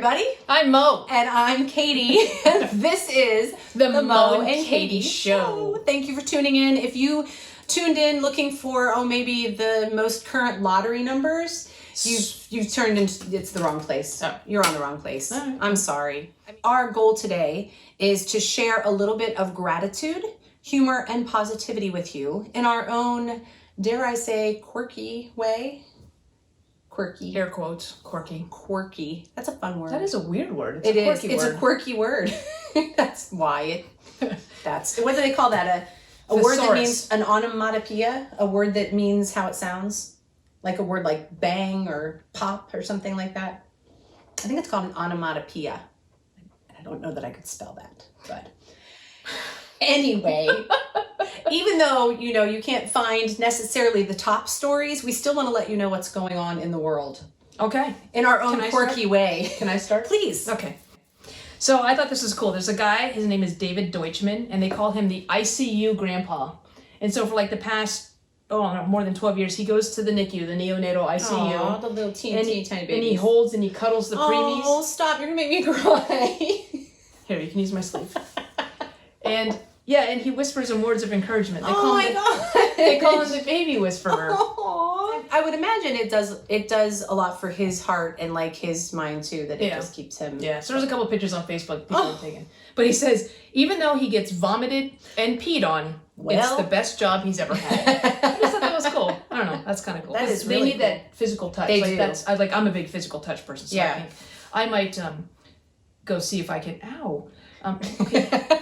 everybody. I'm Mo. And I'm Katy. This is the Mo and Katy Show. Thank you for tuning in. If you tuned in looking for, maybe the most current lottery numbers, you've turned into, it's the wrong place. Oh. You're on the wrong place. Right. I'm sorry. Our goal today is to share a little bit of gratitude, humor, and positivity with you in our own, dare I say, quirky way. Quirky. Air quotes. Quirky. Quirky. That's a fun word. That is a weird word. It is. It's a quirky word. That's why that's, what do they call that? A word that means an onomatopoeia? A word that means how it sounds? Like a word like bang or pop or something like that? I think it's called an onomatopoeia. I don't know that I could spell that, but anyway, even though, you can't find necessarily the top stories, we still want to let you know what's going on in the world. Okay. In our own quirky way. Can I start? Please. Okay. So I thought this was cool. There's a guy, his name is David Deutschman, and they call him the ICU Grandpa. And so for like the past, more than 12 years, he goes to the NICU, the neonatal ICU. Aww, the little tiny babies. And he holds and he cuddles the preemies. Oh, stop. You're going to make me cry. Here, you can use my sleeve. And he whispers in words of encouragement. They call him the baby whisperer. Aww. I would imagine it does a lot for his heart and like his mind too, that it just keeps him. Yeah, so there's a couple pictures on Facebook people have taken. But he says, even though he gets vomited and peed on, it's the best job he's ever had. I just thought that was cool. I don't know, that's kind of cool. That is really They need cool. that physical touch. They like do. I'm a big physical touch person, so I think I might go see if I can. Okay.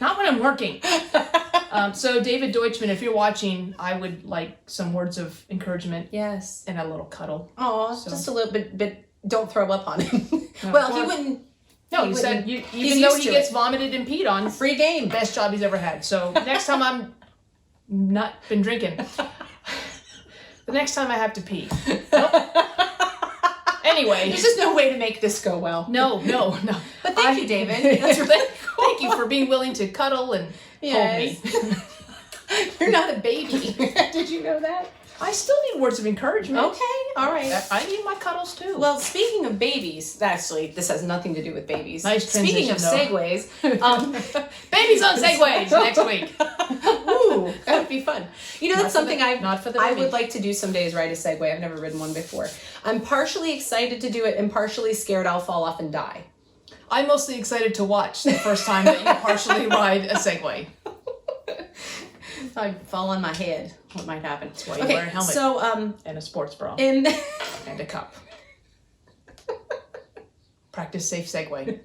Not when I'm working. So David Deutschman, if you're watching, I would like some words of encouragement. Yes. And a little cuddle. Oh, just a little bit, but don't throw up on him. No, he wouldn't. No, you said even though he gets vomited and peed on, free game. Best job he's ever had. So next time I'm not been drinking, the next time I have to pee. Nope. Anyway. There's just no way to make this go well. No. But thank you, David. That's really cool. Thank you for being willing to cuddle and hold me. You're not a baby. Did you know that? I still need words of encouragement. Okay, all right. I need my cuddles too. Well, speaking of babies, actually, this has nothing to do with babies. Nice transition. Speaking of segues, babies on segways next week. Ooh, that would be fun. That's something I would like to do someday is ride a Segway. I've never ridden one before. I'm partially excited to do it and partially scared I'll fall off and die. I'm mostly excited to watch the first time that you partially ride a Segway. If I fall on my head, what might happen? That's why you wear a helmet. So, and a sports bra. And a cup. Practice safe Segway.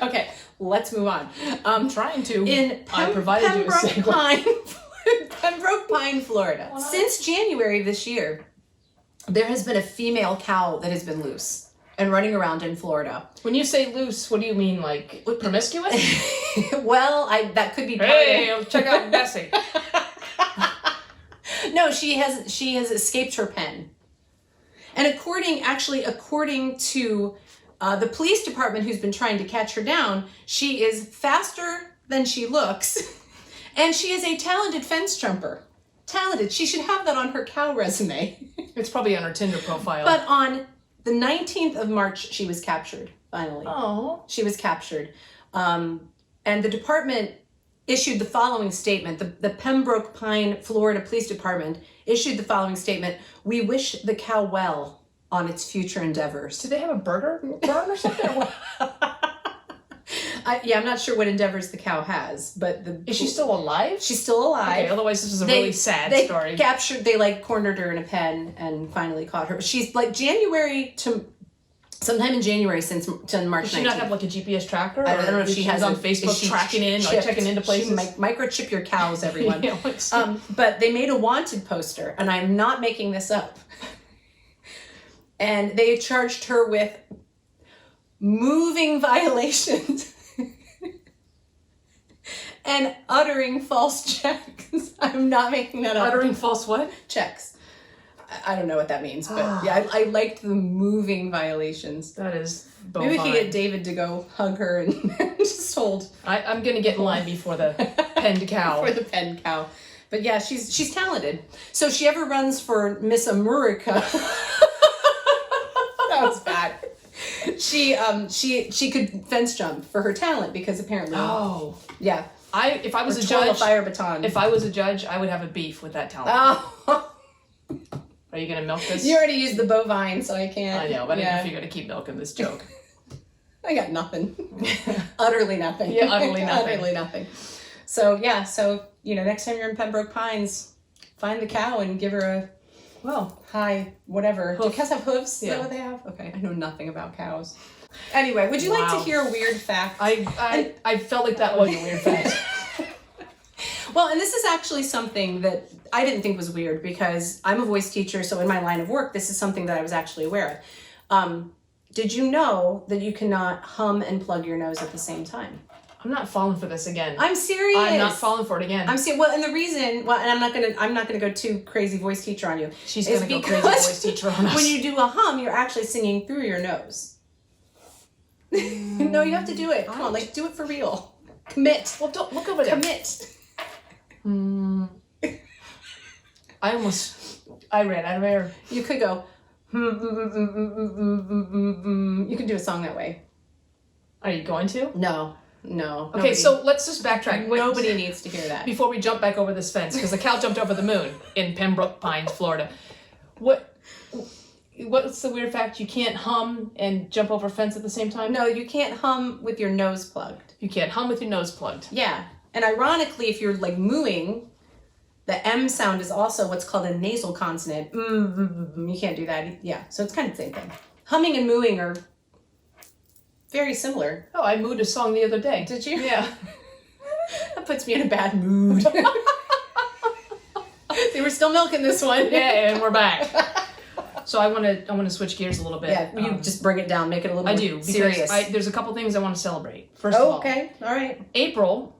Okay, let's move on. I'm trying to. I provided you a Segway. Pembroke Pine, Florida. What? Since January of this year, there has been a female cow that has been loose and running around in Florida. When you say loose, what do you mean, like promiscuous? Well, that could be part of check out Bessie. No, she has escaped her pen. And according to the police department who's been trying to catch her down, she is faster than she looks. And she is a talented fence jumper. Talented. She should have that on her cow resume. It's probably on her Tinder profile. But on the 19th of March, she was captured, finally. Oh. She was captured. And the department issued the following statement. The Pembroke Pine, Florida Police Department issued the following statement. We wish the cow well on its future endeavors. Do they have a burger barn or something? Or what? I'm not sure what endeavors the cow has, but is she still alive? She's still alive. Okay, otherwise this is a really sad story. They cornered her in a pen and finally caught her. She's like sometime in January since March 19th. Does she not have like a GPS tracker? I don't know if she has on Facebook tracking in, like checking into places. She microchip your cows, everyone. But they made a wanted poster, and I'm not making this up. And they charged her with moving violations and uttering false checks. I'm not making that up. Uttering false what? Checks. I don't know what that means, but yeah, I liked the moving violations. That is Maybe we can get David to go hug her and just hold. I'm going to get in line before the penned cow. For the penned cow. But yeah, she's talented. So if she ever runs for Miss America, that was bad. she could fence jump for her talent because apparently. Oh. Yeah. If I was a twirl judge, a fire baton. If I was a judge, I would have a beef with that talent. Oh. Are you gonna milk this? You already used the bovine, so I can't. I know, but I don't know if you're gonna keep milking this joke. I got nothing. Utterly nothing. Yeah, utterly nothing. Utterly nothing. So yeah, next time you're in Pembroke Pines, find the cow and give her a hi, whatever. Hoof. Do cows have hooves? Is that what they have? Okay, I know nothing about cows. Anyway, would you like to hear a weird fact? I felt like that was a weird fact. Well, and this is actually something that I didn't think was weird because I'm a voice teacher, so in my line of work, this is something that I was actually aware of. Did you know that you cannot hum and plug your nose at the same time? I'm not falling for this again. I'm serious. I'm not falling for it again. I'm serious. Well, and the reason, and I'm not gonna go too crazy voice teacher on you. She's gonna go crazy voice teacher on us. When you do a hum, you're actually singing through your nose. No, you have to do it. Come on, do it for real. Commit. Well, don't look over there. Commit. I ran out of air. You could go. You can do a song that way. Are you going to? No. Okay, so let's just backtrack. Nobody needs to hear that. Before we jump back over this fence, because the cow jumped over the moon in Pembroke Pines, Florida. What's the weird fact? You can't hum and jump over a fence at the same time? No, you can't hum with your nose plugged. You can't hum with your nose plugged. Yeah. And ironically, if you're mooing, the M sound is also what's called a nasal consonant. You can't do that. Yeah. So it's kind of the same thing. Humming and mooing are very similar. Oh, I mooed a song the other day. Did you? Yeah. That puts me in a bad mood. They were still milking this one. Yeah, and we're back. So I want to switch gears a little bit. Yeah, you just bring it down, make it a little more serious. There's a couple things I want to celebrate. First of all, okay, all right. April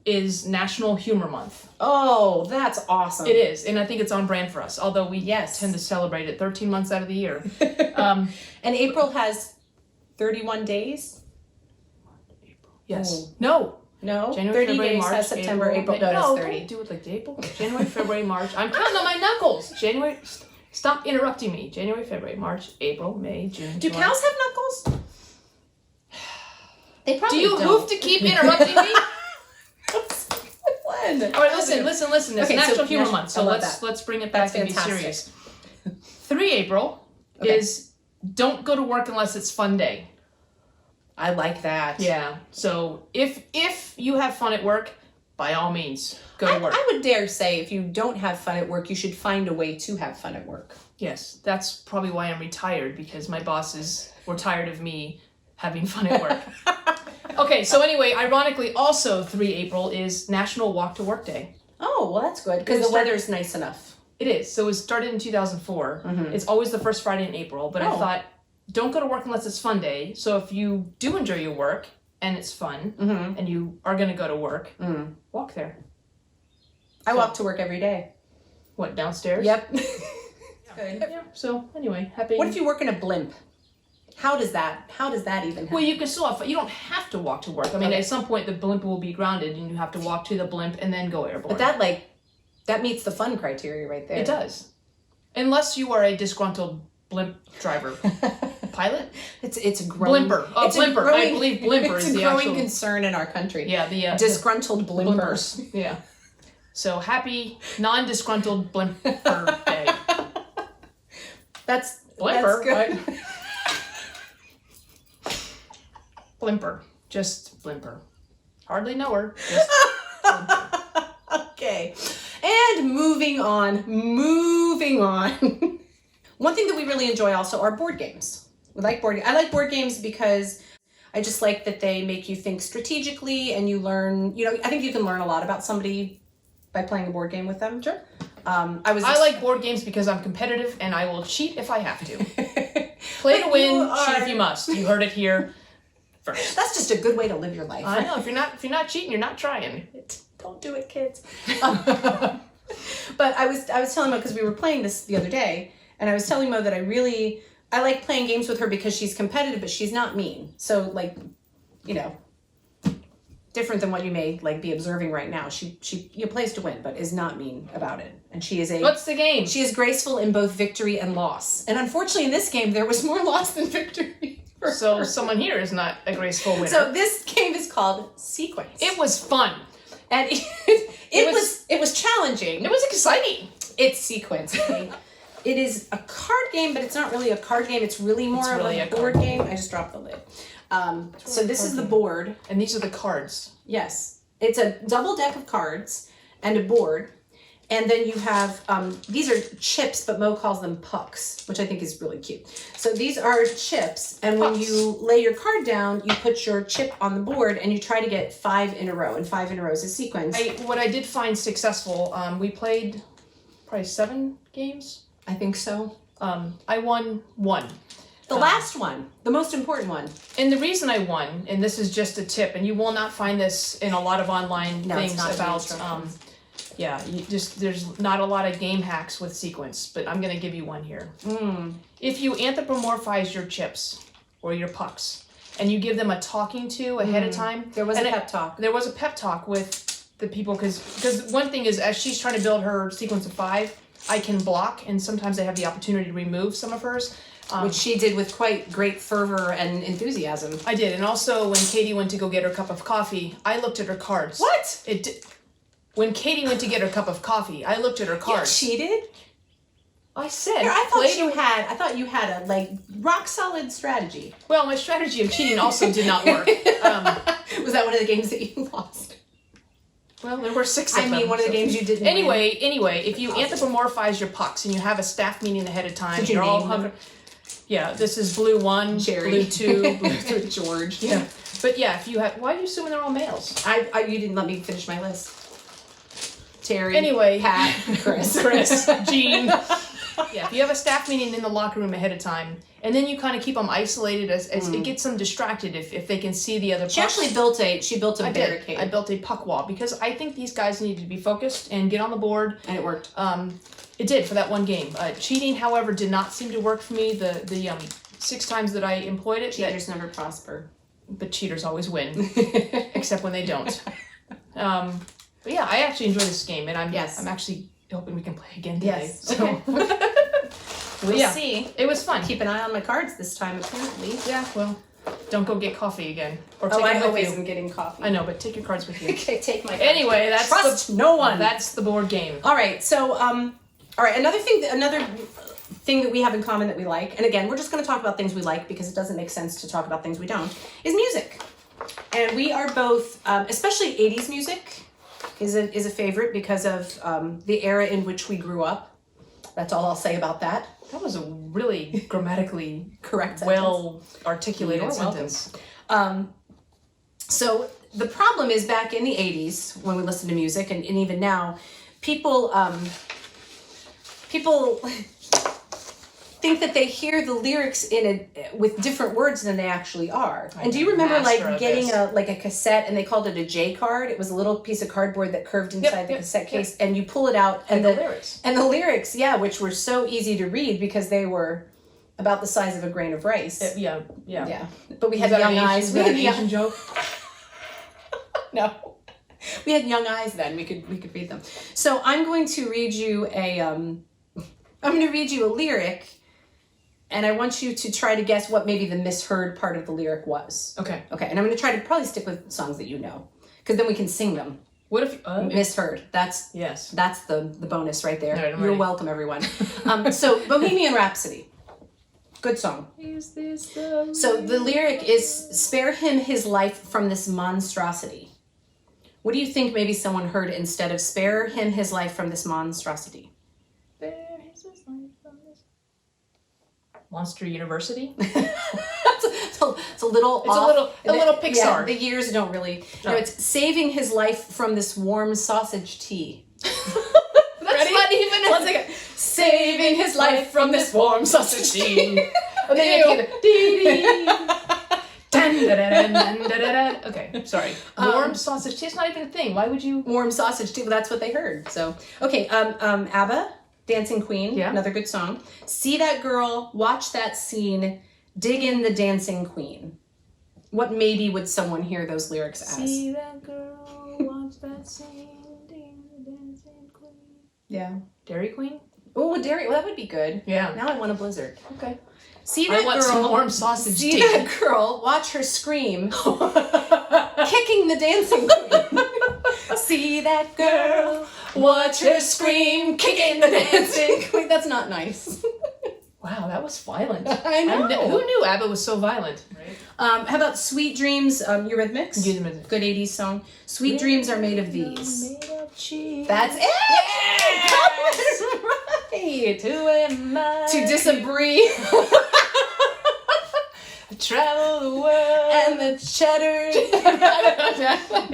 is National Humor Month. Oh, that's awesome. It is, and I think it's on brand for us. Although we tend to celebrate it 13 months out of the year. And April has 31 days. Yes. No. January, 30 February, days March, has September, April. No, 30. Don't do it like April. January, February, March. I'm counting on my knuckles. January. Stop interrupting me. January, February, March, April, May, June. Do cows have knuckles? They probably don't. Do you have to keep interrupting me? When? All right, listen. It's National Humor Month, so let's bring it back and be serious. 3 April is Don't Go to Work Unless It's Fun Day. I like that. Yeah. So if you have fun at work, by all means, go to work. I would dare say if you don't have fun at work, you should find a way to have fun at work. Yes, that's probably why I'm retired, because my bosses were tired of me having fun at work. Okay, so anyway, ironically, also 3 April is National Walk to Work Day. Oh, well, that's good, because the weather's nice enough. It is. So it started in 2004. It's always the first Friday in April, but I thought, don't go to work unless it's fun day. So if you do enjoy your work, and it's fun, and you are going to go to work, walk there. I walk to work every day. What, downstairs? Yep. Good. Yeah. So anyway, happy. What if you work in a blimp? How does that even happen? Well, you can still you don't have to walk to work. I mean, at some point the blimp will be grounded and you have to walk to the blimp and then go airborne. But that meets the fun criteria right there. It does. Unless you are a disgruntled blimp driver. Pilot? It's a growing... Blimper. Oh, blimper. I believe blimper is the actual... It's a growing concern in our country. Yeah, the... disgruntled blimpers. Yeah. So, happy non-disgruntled blimper day. That's... Blimper? That's good. Blimper. Just blimper. Hardly know her. Just blimper. Okay. And moving on. One thing that we really enjoy also are board games. I like board games because I just like that they make you think strategically and you learn, I think you can learn a lot about somebody by playing a board game with them. Sure. I like board games because I'm competitive and I will cheat if I have to. Play to win, cheat if you must. You heard it here first. That's just a good way to live your life. I know. If you're not cheating, you're not trying. Don't do it, kids. But I was telling Mo, because we were playing this the other day, and I was telling Mo that I like playing games with her because she's competitive, but she's not mean. So different than what you may be observing right now. She plays to win, but is not mean about it. And she is What's the game? She is graceful in both victory and loss. And unfortunately in this game there was more loss than victory. So someone here is not a graceful winner. So this game is called Sequence. It was fun. And it was challenging. It was exciting. It's Sequence. Okay? It is a card game, but it's not really a card game. It's really more of a board game. I just dropped the lid. So this is the board. And these are the cards. Yes. It's a double deck of cards and a board. And then you have, these are chips, but Mo calls them pucks, which I think is really cute. So these are chips, and when you lay your card down, you put your chip on the board, and you try to get 5 in a row, and 5 in a row is a sequence. What I did find successful, we played probably 7 games. I think so. I won 1. The last one, the most important one. And the reason I won, and this is just a tip, and you will not find this in a lot of online things about... there's not a lot of game hacks with sequence, but I'm going to give you one here. If you anthropomorphize your chips or your pucks and you give them a talking to ahead of time. There was a pep talk. There was a pep talk with the people because one thing is as she's trying to build her sequence of 5, I can block and sometimes I have the opportunity to remove some of hers. Which she did with quite great fervor and enthusiasm. I did. And also when Katy went to go get her cup of coffee, I looked at her cards. What? When Katy went to get her cup of coffee, I looked at her cards. You cheated? I said. Here, I thought you had a rock solid strategy. Well, my strategy of cheating also did not work. Was that one of the games that you lost? Well, there were 6 of them. I mean, one of the games you didn't win. Anyway, if you anthropomorphize your pucks and you have a staff meeting ahead of time, you're all hungry. Yeah, this is blue 1, Jerry. blue 2, blue 3, George. Yeah, but yeah, if you have, why are you assuming they're all males? You didn't let me finish my list. Terry, anyway, Pat, Chris, Jean. Yeah, if you have a staff meeting in the locker room ahead of time, and then you kind of keep them isolated as it gets them distracted if they can see the other pucks. She actually built a barricade. I built a puck wall because I think these guys needed to be focused and get on the board. And it worked. It did for that one game. Cheating, however, did not seem to work for me. The 6 times that I employed it. Cheaters never prosper. But cheaters always win, except when they don't. But yeah, I actually enjoy this game, and I'm actually hoping we can play again today. Yes. So. Okay. We'll see. It was fun. Keep an eye on my cards this time, apparently. Yeah, well, don't go get coffee again. Or take I always am getting coffee. I know, but take your cards with you. Okay, take my cards. Anyway, Trust no one. That's the board game. All right, so, another thing that we have in common that we like, and again, we're just going to talk about things we like because it doesn't make sense to talk about things we don't, is music. And we are both, especially 80s music, is a favorite because of the era in which we grew up. That's all I'll say about that. That was a really grammatically correct, well articulated sentence. So the problem is back in the 80s when we listened to music, and even now, people think that they hear the lyrics in it with different words than they actually are. And do you remember getting a cassette and they called it a J card? It was a little piece of cardboard that curved inside the cassette case, and you pull it out and the lyrics, which were so easy to read because they were about the size of a grain of rice. Yeah. But we had young eyes. Was that an Asian joke? No. We had young eyes then. We could read them. So I'm going to read you a lyric. And I want you to try to guess what maybe the misheard part of the lyric was. Okay. Okay, and I'm going to try to probably stick with songs that you know, because then we can sing them. What if misheard? That's the bonus right there. Right, You're welcome, everyone. So Bohemian Rhapsody, good song. Is this the so the lyric is "Spare him his life from this monstrosity." What do you think? Maybe someone heard instead of "Spare him his life from this monstrosity." Monster University. it's a little Pixar. Yeah, the years don't really. No, it's saving his life from this warm sausage tea. That's not even. One second. Saving his life from this warm sausage tea. And then Okay, sorry. Warm sausage tea is not even a thing. Why would you? Warm sausage tea. Well, that's what they heard. So okay. ABBA. Dancing Queen, another good song. See that girl, watch that scene, dig in the dancing queen. What maybe would someone hear those lyrics as? See that girl, watch that scene, dig in the dancing queen. Yeah. Dairy Queen? Oh, Dairy. Well, that would be good. Yeah. Now I want a blizzard. Okay. See that I want girl, some warm sausage. See that girl, watch her scream, kicking the dancing queen. See that girl, watch her scream, kicking the dancing queen. That's not nice. Wow, that was violent. I know. Who knew ABBA was so violent? Right? How about Sweet Dreams, Eurythmics? Eurythmics. Good 80s song. Sweet Dreams are made of these. Made of cheese. That's it! Yeah! That was right! Who am I? To disagree. Travel the world. And the cheddar.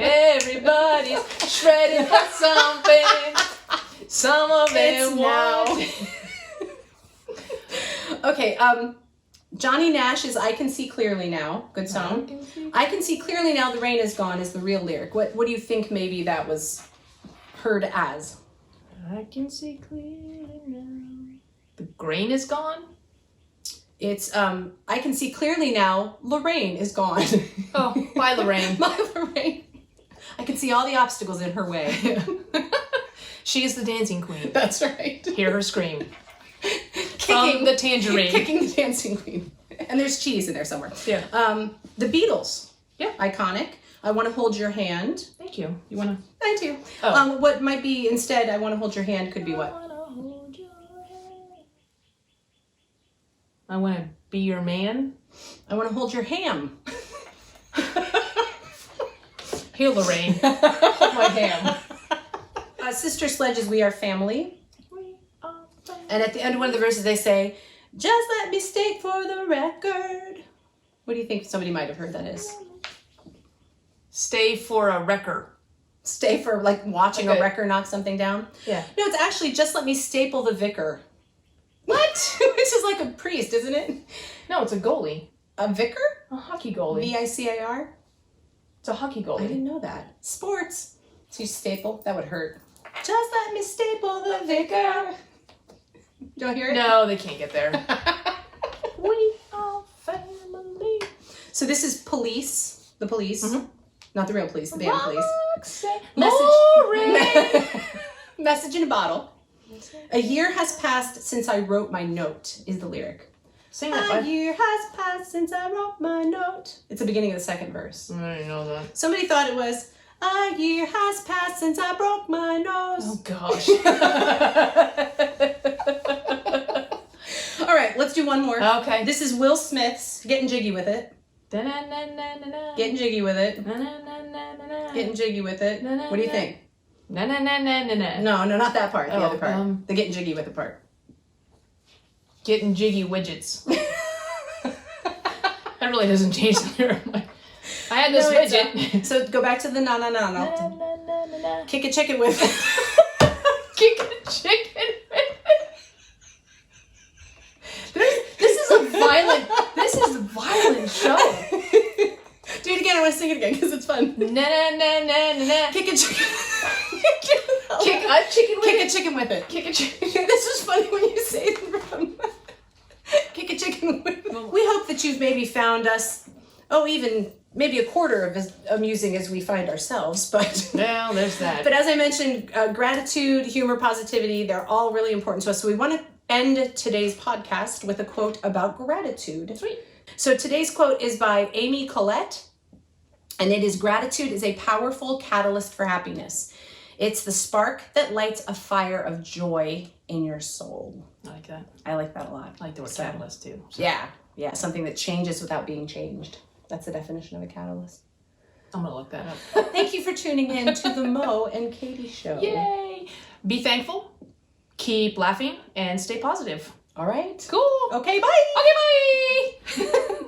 Everybody's shredding for something. Some of them now. want. Okay, Johnny Nash's I Can See Clearly Now. Good song. I Can See Clearly Now, the rain is gone is the real lyric. What do you think maybe that was heard as? I can see clearly now. The grain is gone? It's, I can see clearly now, Lorraine is gone. Oh, bye Lorraine. Bye Lorraine. I can see all the obstacles in her way. She is the dancing queen. That's right. Hear her scream. Kicking the tangerine. Kicking the dancing queen. And there's cheese in there somewhere. Yeah. The Beatles. Yeah. Iconic. I Want to Hold Your Hand. Thank you. You want to? I do. Oh. What might be instead, I Want to Hold Your Hand could be what? I want to be your man. I Want to Hold Your Ham. Here, Lorraine. Hold my ham. Sister Sledge's We Are Family. We are family. And at the end of one of the verses they say, just let me state for the record. What do you think somebody might have heard that is? Stay for a wrecker. Stay for like watching a wrecker knock something down? Yeah. No, it's actually just let me staple the vicar. What? This is like a priest, isn't it? No, it's a goalie. A vicar? A hockey goalie. V-I-C-A-R? It's a hockey I goalie. didn't know that. Sports. So you staple? That would hurt. Just let me staple the vicar. Do I hear it? No, they can't get there. We are family. So this is Police. The Police. Mm-hmm. Not the real police, the band Police. Message. Message in a bottle. A year has passed since I wrote my note is the lyric. Sing that. A year has passed since I wrote my note. It's the beginning of the second verse. I didn't know that. Somebody thought it was, a year has passed since I broke my nose. Oh, gosh. All right, let's do one more. Okay. This is Will Smith's Getting Jiggy With It. Getting Jiggy With It. Getting Jiggy With It. What do you think? No, not that part. The Oh, other part. The Getting Jiggy With It part. Getting jiggy widgets. That really doesn't change the lyric. I had this widget. So go back to the no. Kick a chicken with it. Kick a chicken with it. This is a violent show. Do it again. I want to sing it again because it's fun. Na. Kick a chicken. Kick a chicken with Kick it. a chicken with it. Kick a chicken. This is funny when you say it wrong. Kick a chicken with it. We hope that you've maybe found us, even maybe a quarter of as amusing as we find ourselves. But Well, there's that. But as I mentioned, gratitude, humor, positivity, they're all really important to us. So we want to end today's podcast with a quote about gratitude. Sweet. So today's quote is by Amy Collette, and it is, gratitude is a powerful catalyst for happiness. It's the spark that lights a fire of joy in your soul. I like that. I like that a lot. I like the word catalyst too. So. Yeah, something that changes without being changed. That's the definition of a catalyst. I'm gonna look that up. Thank you for tuning in to the Mo and Katy Show. Yay! Be thankful, keep laughing, and stay positive. All right. Cool. Okay, bye. Okay, bye.